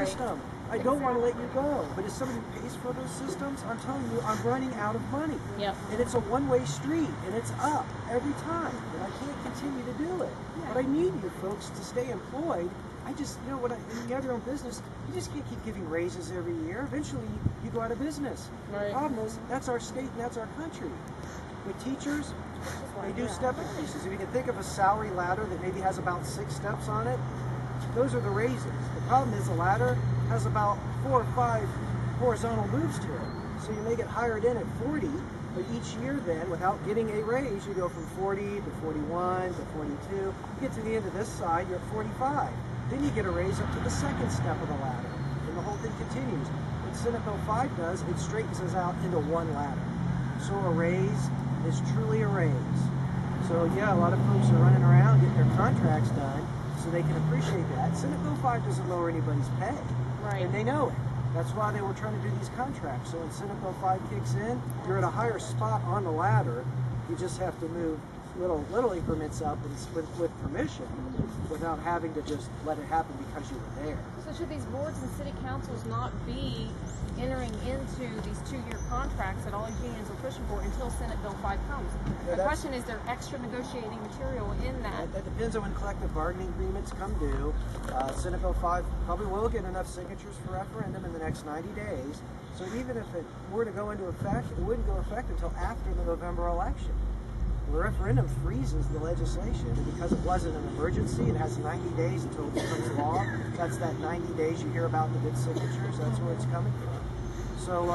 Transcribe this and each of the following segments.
system. I don't want to let you go. But as somebody who pays for those systems, I'm telling you, I'm running out of money. Yep. And it's a one-way street, and it's up every time. And I can't continue to do it. Yeah. But I need you folks to stay employed. I just, you know, when you have your own business, you just can't keep giving raises every year. Eventually, you go out of business. Right. The problem is, that's our state and that's our country. With teachers, they do step increases. If you can think of a salary ladder that maybe has about 6 steps on it, those are the raises. The problem is the ladder has about 4 or 5 horizontal moves to it. So you may get hired in at 40, but each year then, without getting a raise, you go from 40 to 41 to 42. You get to the end of this side, you're at 45. Then you get a raise up to the second step of the ladder, and the whole thing continues. What Senate Bill 5 does, it straightens us out into one ladder. So a raise is truly a raise. So yeah, a lot of folks are running around getting their contracts done so they can appreciate that. Senate Bill 5 doesn't lower anybody's pay, Right. and they know it. That's why they were trying to do these contracts. So when Senate Bill 5 kicks in, you're at a higher spot on the ladder. You just have to move little increments up with permission, without having to just let it happen because you were there. So should these boards and city councils not be entering into these 2-year contracts that all unions are pushing for until Senate Bill 5 comes? Yeah, The question is, there extra negotiating material in that? That depends on when collective bargaining agreements come due. Senate Bill 5 probably will get enough signatures for referendum in the next 90 days. So even if it were to go into effect, it wouldn't go into effect until after the November election. The referendum freezes the legislation, and because it wasn't an emergency, it has 90 days until it becomes law. That's that 90 days you hear about the good signatures. That's where it's coming from. So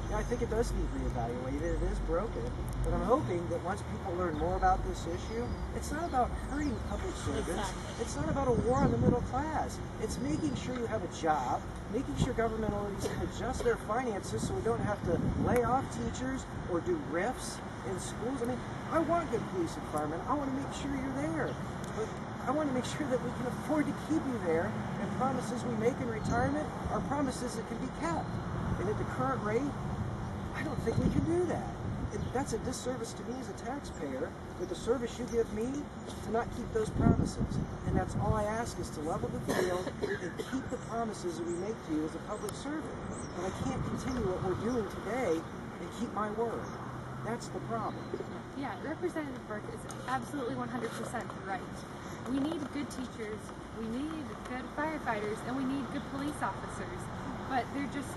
yeah, I think it does need reevaluated. It is broken, but I'm hoping that once people learn more about this issue, it's not about hurting public servants. Exactly. It's not about a war on the middle class. It's making sure you have a job, making sure government entities can adjust their finances so we don't have to lay off teachers or do RIFs in schools. I mean, I want good police and firemen. I want to make sure you're there. But I want to make sure that we can afford to keep you there, and promises we make in retirement are promises that can be kept. And at the current rate, I don't think we can do that. And that's a disservice to me as a taxpayer with the service you give me to not keep those promises. And that's all I ask, is to level the field and keep the promises that we make to you as a public servant. But I can't continue what we're doing today and keep my word. That's the problem. Yeah, Representative Burke is absolutely 100% right. We need good teachers, we need good firefighters, and we need good police officers. But there just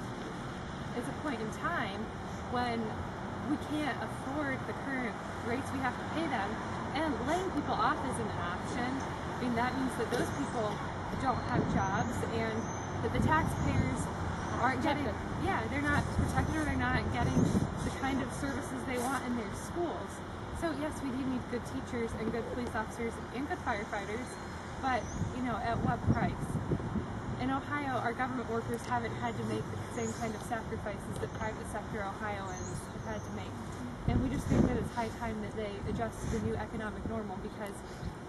is a point in time when we can't afford the current rates we have to pay them, and laying people off isn't an option. I mean, that means that those people don't have jobs, and that the taxpayers aren't getting, they're not protected, or they're not getting the kind of services they want in their schools. So yes, we do need good teachers and good police officers and good firefighters, but you know, at what price? In Ohio, our government workers haven't had to make the same kind of sacrifices that private sector Ohioans have had to make. And we just think that it's high time that they adjust to the new economic normal, because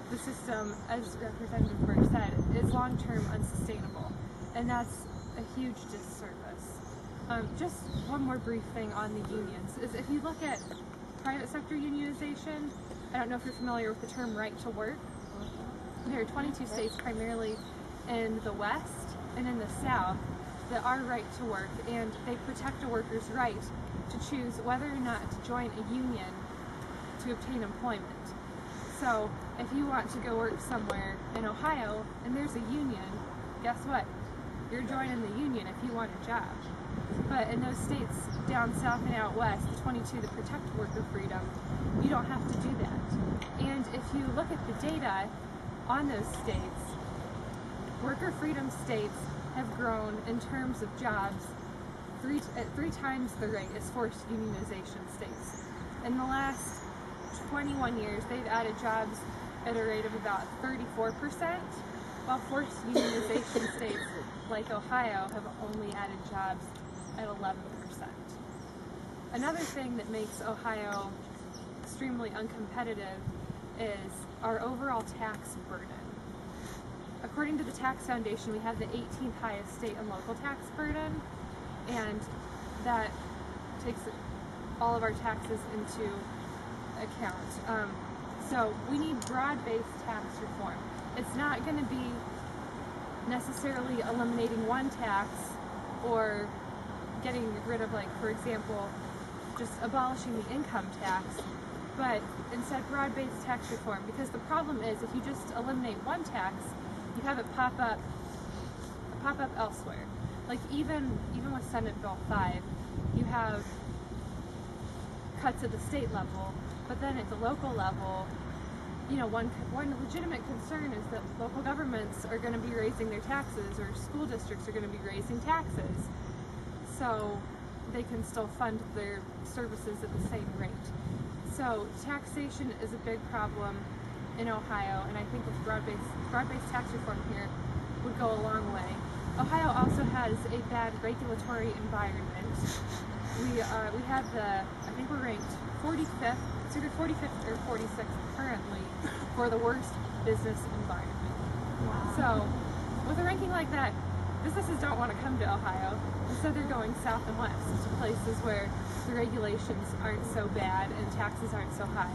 the system, as Representative Burke said, is long-term unsustainable. And that's a huge disservice. Just one more brief thing on the unions is, if you look at private sector unionization, I don't know if you're familiar with the term right to work. There are 22 states, primarily in the West and in the South, that are right to work, and they protect a worker's right to choose whether or not to join a union to obtain employment. So if you want to go work somewhere in Ohio and there's a union, guess what? You're joining the union if you want a job. But in those states down south and out west, the 22 that protect worker freedom, you don't have to do that. And if you look at the data on those states, worker freedom states have grown in terms of jobs at 3 times the rate as forced unionization states. In the last 21 years, they've added jobs at a rate of about 34%, while forced unionization states like Ohio have only added jobs at 11%. Another thing that makes Ohio extremely uncompetitive is our overall tax burden. According to the Tax Foundation, we have the 18th highest state and local tax burden, and that takes all of our taxes into account. So we need broad-based tax reform. It's not going to be necessarily eliminating one tax or getting rid of, like, for example, just abolishing the income tax, but instead broad-based tax reform. Because the problem is, if you just eliminate one tax, you have it pop up elsewhere. Like even with Senate Bill 5, you have cuts at the state level, but then at the local level, you know, one legitimate concern is that local governments are going to be raising their taxes, or school districts are going to be raising taxes, so they can still fund their services at the same rate. So taxation is a big problem in Ohio, and I think with broad-based tax reform here would go a long way. Ohio also has a bad regulatory environment. We have I think we're ranked 45th, it's either 45th or 46th currently for the worst business environment. Wow. So with a ranking like that, businesses don't want to come to Ohio, instead they're going south and west to places where the regulations aren't so bad and taxes aren't so high.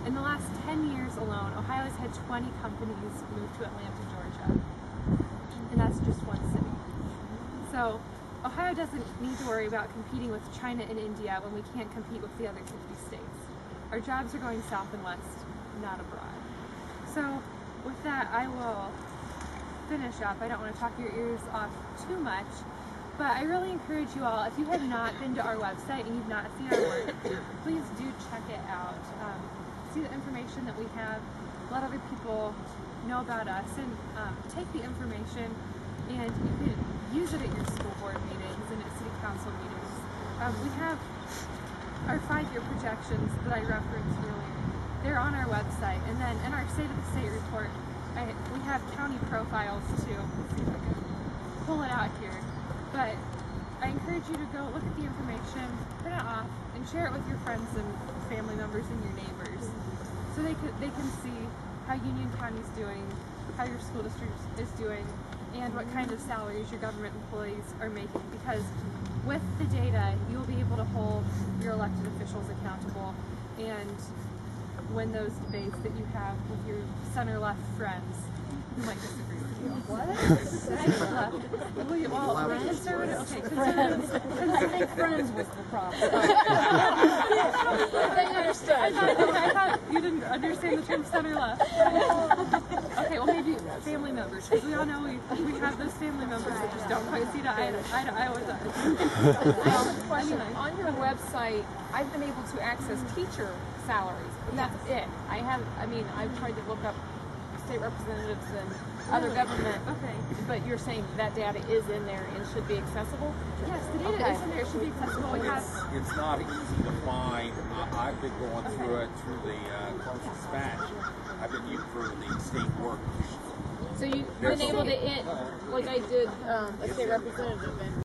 In the last 10 years alone, Ohio has had 20 companies move to Atlanta, Georgia. And that's just one city. So Ohio doesn't need to worry about competing with China and India when we can't compete with the other 50 states. Our jobs are going south and west, not abroad. So with that, I will finish up. I don't want to talk your ears off too much, but I really encourage you all, if you have not been to our website and you've not seen our work, please do check it out. See the information that we have, let other people know about us, and take the information and you can use it at your school board meetings and at city council meetings. We have our 5-year projections that I referenced earlier. They're on our website, and then in our State of the State report, we have county profiles too. Let's see if I can pull it out here. But I encourage you to go look at the information, print it off, and share it with your friends and family members and your neighbors, so they can see how Union County is doing, how your school district is doing, and what kind of salaries your government employees are making. Because with the data, you will be able to hold your elected officials accountable and win those debates that you have with your center-left friends who might disagree with you. What? Center-left. Well, conservative. Okay, conservative. I think friends was the problem. They understood. I thought you didn't understand the term center-left. Okay, well maybe family members, because we all know we have those family members that just don't quite see eye to eye with us. I have a question. On your website, I've been able to access teacher salaries, but that's it. I've tried to look up state representatives and other government, but you're saying that data is in there and should be accessible? Yes, the data is in there. It should be accessible. It's not easy to find. I've been going through it through the Dispatch. I've been using through the state work. So you've been able to, like I did, a state representative, and